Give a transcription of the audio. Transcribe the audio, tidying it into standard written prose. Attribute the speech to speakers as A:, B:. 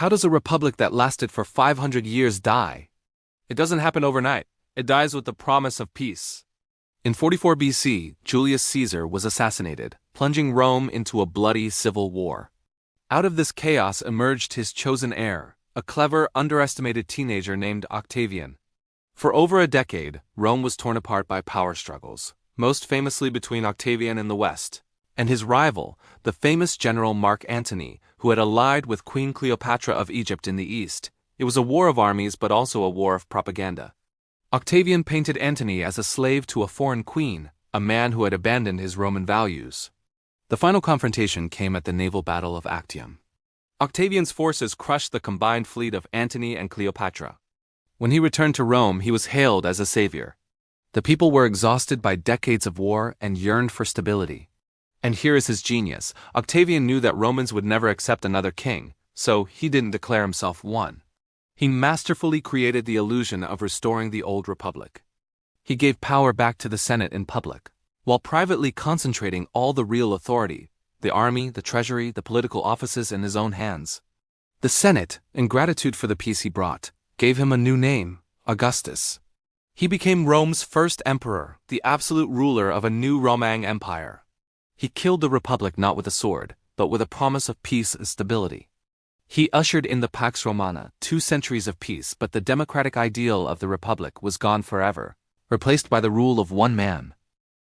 A: How does a republic that lasted for 500 years die? It doesn't happen overnight. It dies with the promise of peace. In 44 BC, Julius Caesar was assassinated, plunging Rome into a bloody civil war. Out of this chaos emerged his chosen heir, a clever, underestimated teenager named Octavian. For over a decade, Rome was torn apart by power struggles, most famously between Octavian in the west and his rival, the famous general Mark Antony, who had allied with Queen Cleopatra of Egypt in the east. It was a war of armies but also a war of propaganda. Octavian painted Antony as a slave to a foreign queen, a man who had abandoned his Roman values. The final confrontation came at the naval battle of Actium. Octavian's forces crushed the combined fleet of Antony and Cleopatra. When he returned to Rome, he was hailed as a savior. The people were exhausted by decades of war and yearned for stability. And here is his genius. Octavian knew that Romans would never accept another king, so he didn't declare himself one. He masterfully created the illusion of restoring the old republic. He gave power back to the Senate in public, while privately concentrating all the real authority, the army, the treasury, the political offices in his own hands. The Senate, in gratitude for the peace he brought, gave him a new name, Augustus. He became Rome's first emperor, the absolute ruler of a new Roman empire. He killed the republic not with a sword, but with a promise of peace and stability. He ushered in the Pax Romana, 2 centuries of peace, but the democratic ideal of the republic was gone forever, replaced by the rule of one man,